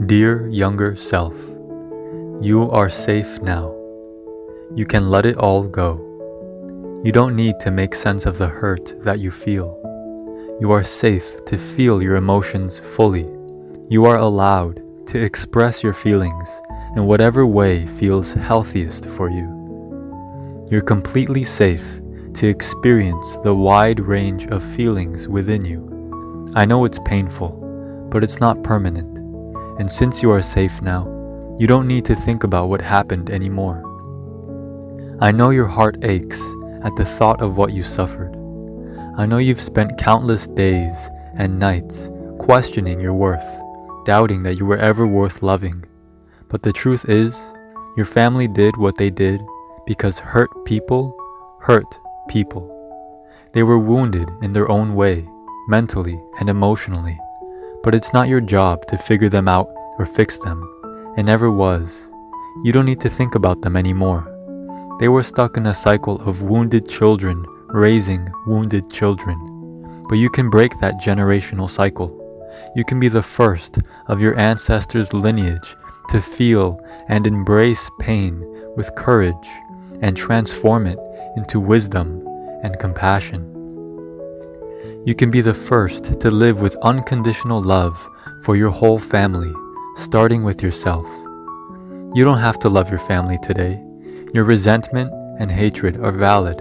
Dear younger self, you are safe now. You can let it all go. You don't need to make sense of the hurt that you feel. You are safe to feel your emotions fully. You are allowed to express your feelings in whatever way feels healthiest for you. You're completely safe to experience the wide range of feelings within you. I know it's painful, but it's not permanent. And since you are safe now, you don't need to think about what happened anymore. I know your heart aches at the thought of what you suffered. I know you've spent countless days and nights questioning your worth, doubting that you were ever worth loving. But the truth is, your family did what they did because hurt people hurt people. They were wounded in their own way, mentally and emotionally. But it's not your job to figure them out or fix them. It never was. You don't need to think about them anymore. They were stuck in a cycle of wounded children raising wounded children. But you can break that generational cycle. You can be the first of your ancestors' lineage to feel and embrace pain with courage and transform it into wisdom and compassion. You can be the first to live with unconditional love for your whole family, starting with yourself. You don't have to love your family today. Your resentment and hatred are valid.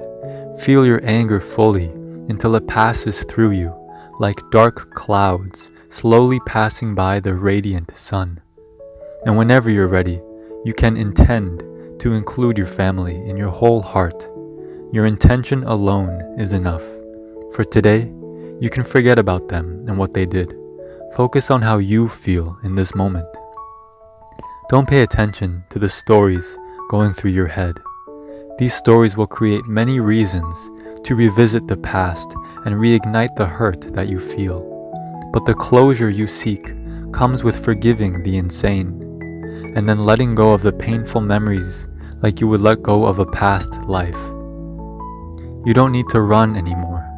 Feel your anger fully until it passes through you like dark clouds slowly passing by the radiant sun. And whenever you're ready, you can intend to include your family in your whole heart. Your intention alone is enough. For today, you can forget about them and what they did. Focus on how you feel in this moment. Don't pay attention to the stories going through your head. These stories will create many reasons to revisit the past and reignite the hurt that you feel. But the closure you seek comes with forgiving the insane, and then letting go of the painful memories like you would let go of a past life. You don't need to run anymore.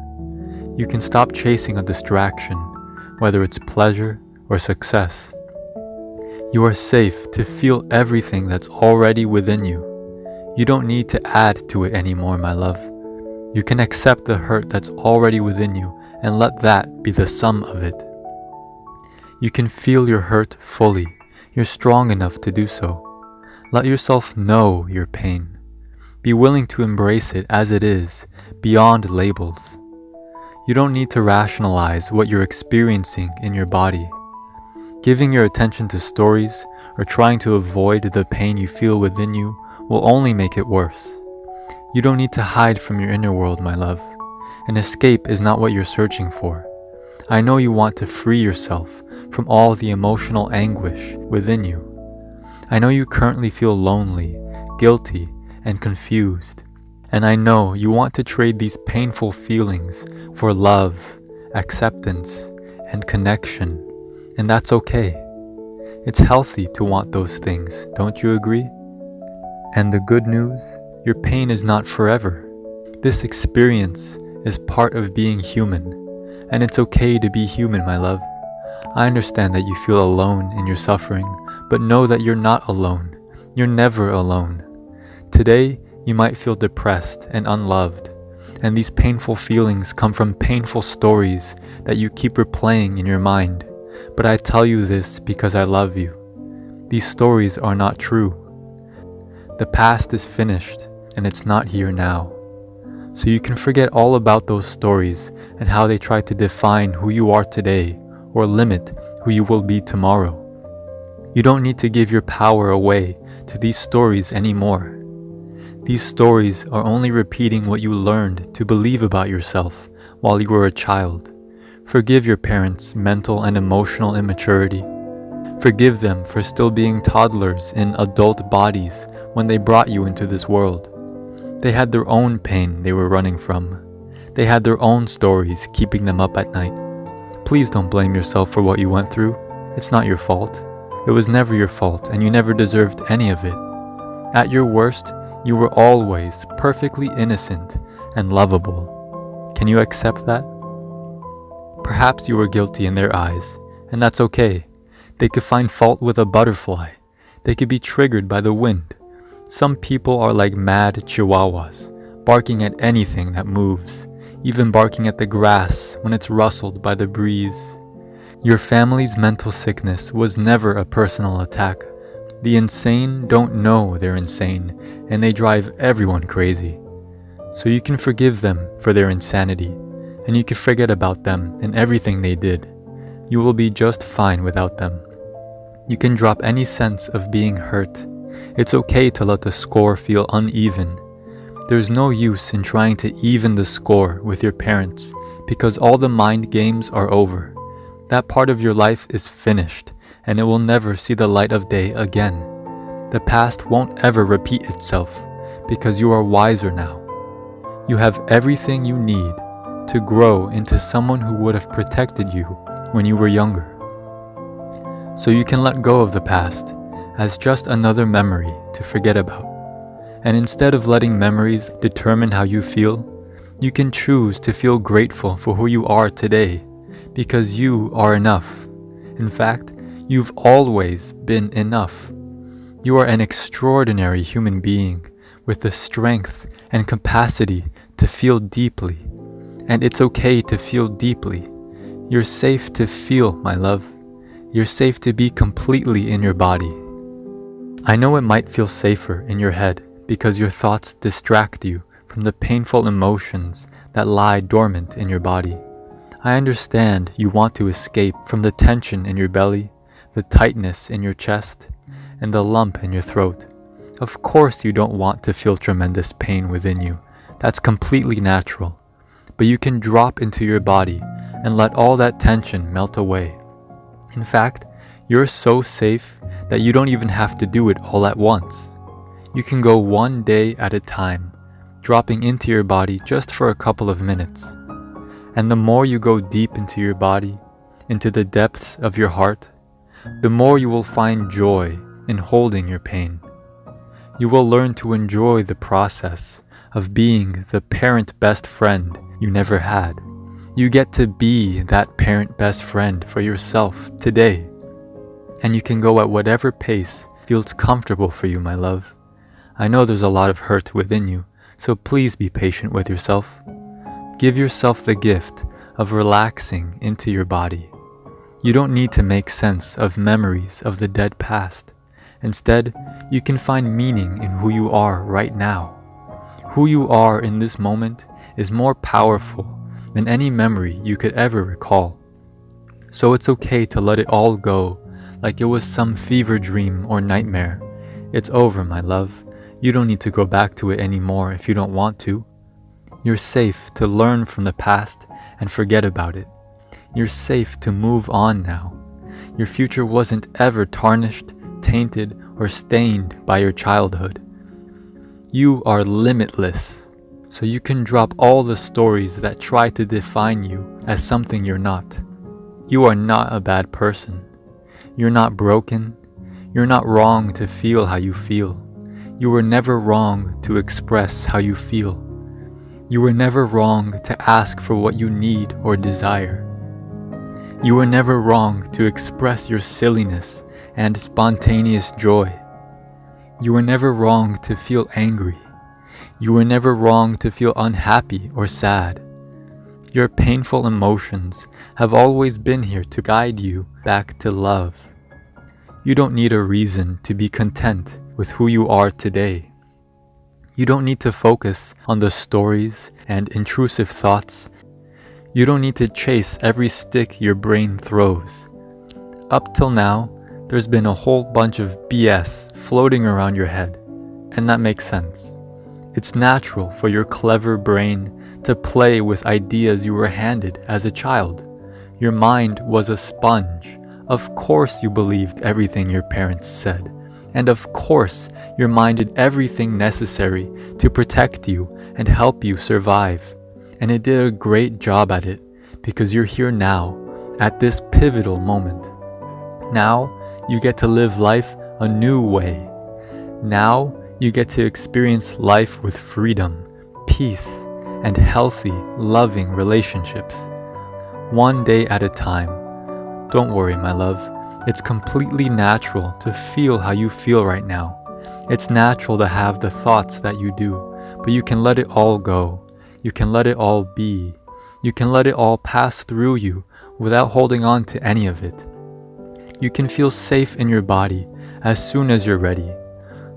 You can stop chasing a distraction, whether it's pleasure or success. You are safe to feel everything that's already within you. You don't need to add to it anymore, my love. You can accept the hurt that's already within you and let that be the sum of it. You can feel your hurt fully. You're strong enough to do so. Let yourself know your pain. Be willing to embrace it as it is, beyond labels. You don't need to rationalize what you're experiencing in your body. Giving your attention to stories or trying to avoid the pain you feel within you will only make it worse. You don't need to hide from your inner world, my love. An escape is not what you're searching for. I know you want to free yourself from all the emotional anguish within you. I know you currently feel lonely, guilty, and confused. And I know you want to trade these painful feelings for love, acceptance, and connection. And that's okay. It's healthy to want those things, don't you agree? And the good news, your pain is not forever. This experience is part of being human, and it's okay to be human, my love. I understand that you feel alone in your suffering, but know that you're not alone. You're never alone. Today, you might feel depressed and unloved, and these painful feelings come from painful stories that you keep replaying in your mind. But I tell you this because I love you. These stories are not true. The past is finished, and it's not here now. So you can forget all about those stories and how they try to define who you are today or limit who you will be tomorrow. You don't need to give your power away to these stories anymore. These stories are only repeating what you learned to believe about yourself while you were a child. Forgive your parents' mental and emotional immaturity. Forgive them for still being toddlers in adult bodies when they brought you into this world. They had their own pain they were running from. They had their own stories keeping them up at night. Please don't blame yourself for what you went through. It's not your fault. It was never your fault, and you never deserved any of it. At your worst, you were always perfectly innocent and lovable. Can you accept that? Perhaps you were guilty in their eyes, and that's okay. They could find fault with a butterfly. They could be triggered by the wind. Some people are like mad chihuahuas, barking at anything that moves, even barking at the grass when it's rustled by the breeze. Your family's mental sickness was never a personal attack. The insane don't know they're insane, and they drive everyone crazy. So you can forgive them for their insanity, and you can forget about them and everything they did. You will be just fine without them. You can drop any sense of being hurt. It's okay to let the score feel uneven. There's no use in trying to even the score with your parents, because all the mind games are over. That part of your life is finished, and it will never see the light of day again. The past won't ever repeat itself, because you are wiser now. You have everything you need to grow into someone who would have protected you when you were younger. So you can let go of the past as just another memory to forget about. And instead of letting memories determine how you feel, you can choose to feel grateful for who you are today, because you are enough. In fact, you've always been enough. You are an extraordinary human being with the strength and capacity to feel deeply. And it's okay to feel deeply. You're safe to feel, my love. You're safe to be completely in your body. I know it might feel safer in your head because your thoughts distract you from the painful emotions that lie dormant in your body. I understand you want to escape from the tension in your belly, the tightness in your chest, and the lump in your throat. Of course you don't want to feel tremendous pain within you. That's completely natural. But you can drop into your body and let all that tension melt away. In fact, you're so safe that you don't even have to do it all at once. You can go one day at a time, dropping into your body just for a couple of minutes. And the more you go deep into your body, into the depths of your heart, the more you will find joy in holding your pain. You will learn to enjoy the process of being the parent best friend you never had. You get to be that parent best friend for yourself today. And you can go at whatever pace feels comfortable for you, my love. I know there's a lot of hurt within you, so please be patient with yourself. Give yourself the gift of relaxing into your body. You don't need to make sense of memories of the dead past. Instead, you can find meaning in who you are right now. Who you are in this moment is more powerful than any memory you could ever recall. So it's okay to let it all go like it was some fever dream or nightmare. It's over, my love. You don't need to go back to it anymore if you don't want to. You're safe to learn from the past and forget about it. You're safe to move on now. Your future wasn't ever tarnished, tainted, or stained by your childhood. You are limitless, so you can drop all the stories that try to define you as something you're not. You are not a bad person. You're not broken. You're not wrong to feel how you feel. You were never wrong to express how you feel. You were never wrong to ask for what you need or desire. You were never wrong to express your silliness and spontaneous joy. You were never wrong to feel angry. You were never wrong to feel unhappy or sad. Your painful emotions have always been here to guide you back to love. You don't need a reason to be content with who you are today. You don't need to focus on the stories and intrusive thoughts. You don't need to chase every stick your brain throws. Up till now, there's been a whole bunch of BS floating around your head, and that makes sense. It's natural for your clever brain to play with ideas you were handed as a child. Your mind was a sponge. Of course you believed everything your parents said. And of course, your mind did everything necessary to protect you and help you survive. And it did a great job at it, because you're here now, at this pivotal moment. Now, you get to live life a new way. Now, you get to experience life with freedom, peace, and healthy, loving relationships. One day at a time. Don't worry, my love. It's completely natural to feel how you feel right now. It's natural to have the thoughts that you do, but you can let it all go. You can let it all be. You can let it all pass through you without holding on to any of it. You can feel safe in your body as soon as you're ready.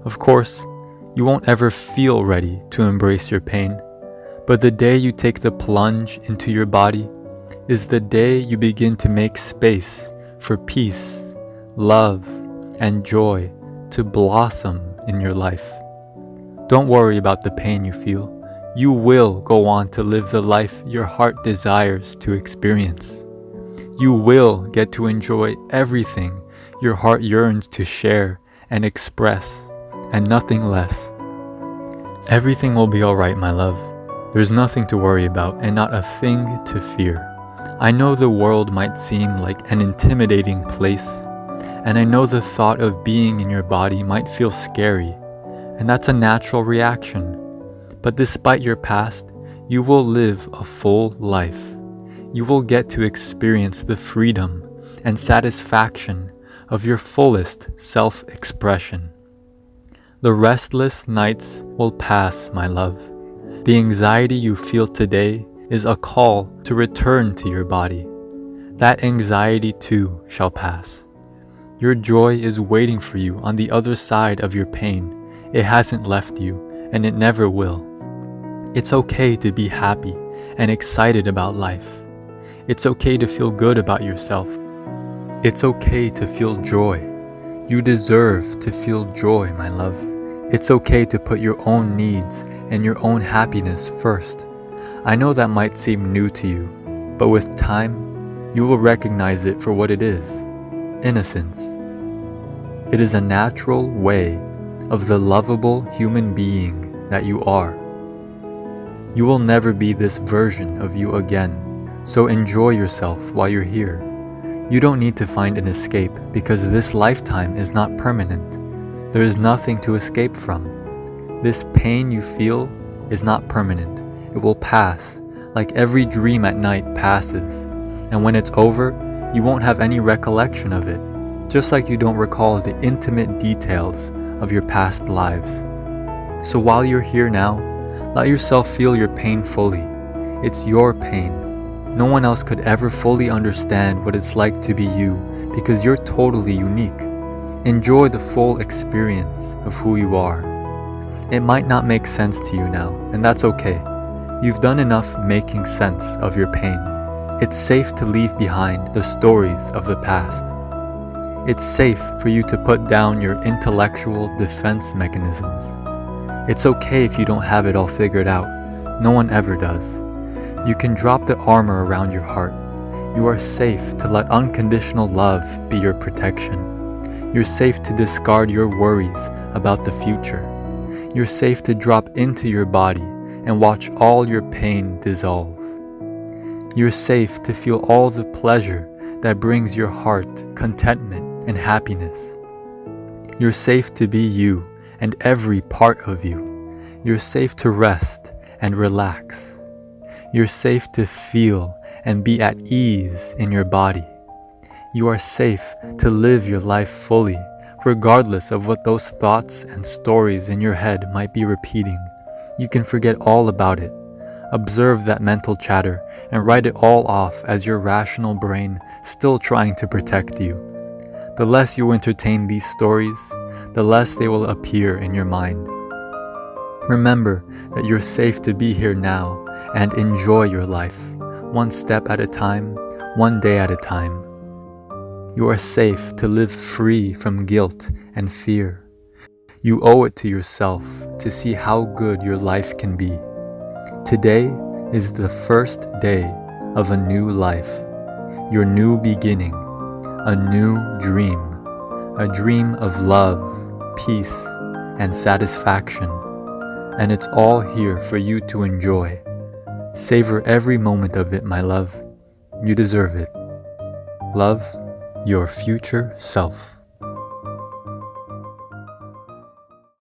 Of course, you won't ever feel ready to embrace your pain, but the day you take the plunge into your body is the day you begin to make space for peace, love, and joy to blossom in your life. Don't worry about the pain you feel. You will go on to live the life your heart desires to experience. You will get to enjoy everything your heart yearns to share and express, and nothing less. Everything will be alright, my love. There's nothing to worry about and not a thing to fear. I know the world might seem like an intimidating place, and I know the thought of being in your body might feel scary, and that's a natural reaction. But despite your past, you will live a full life. You will get to experience the freedom and satisfaction of your fullest self-expression. The restless nights will pass, my love. The anxiety you feel today is a call to return to your body. That anxiety too shall pass. Your joy is waiting for you on the other side of your pain. It hasn't left you, and it never will. It's okay to be happy and excited about life. It's okay to feel good about yourself. It's okay to feel joy. You deserve to feel joy, my love. It's okay to put your own needs and your own happiness first. I know that might seem new to you, but with time, you will recognize it for what it is: innocence. It is a natural way of the lovable human being that you are. You will never be this version of you again, so enjoy yourself while you're here. You don't need to find an escape because this lifetime is not permanent. There is nothing to escape from. This pain you feel is not permanent. It will pass, like every dream at night passes. And when it's over, you won't have any recollection of it, just like you don't recall the intimate details of your past lives. So while you're here now, let yourself feel your pain fully. It's your pain. No one else could ever fully understand what it's like to be you because you're totally unique. Enjoy the full experience of who you are. It might not make sense to you now, and that's okay. You've done enough making sense of your pain. It's safe to leave behind the stories of the past. It's safe for you to put down your intellectual defense mechanisms. It's okay if you don't have it all figured out. No one ever does. You can drop the armor around your heart. You are safe to let unconditional love be your protection. You're safe to discard your worries about the future. You're safe to drop into your body and watch all your pain dissolve. You're safe to feel all the pleasure that brings your heart contentment and happiness. You're safe to be you and every part of you. You're safe to rest and relax. You're safe to feel and be at ease in your body. You are safe to live your life fully, regardless of what those thoughts and stories in your head might be repeating. You can forget all about it. Observe that mental chatter and write it all off as your rational brain still trying to protect you. The less you entertain these stories, the less they will appear in your mind. Remember that you're safe to be here now and enjoy your life, one step at a time, one day at a time. You are safe to live free from guilt and fear. You owe it to yourself to see how good your life can be. Today is the first day of a new life, your new beginning, a new dream, a dream of love, peace, and satisfaction. And it's all here for you to enjoy. Savor every moment of it, my love. You deserve it. Love, your future self.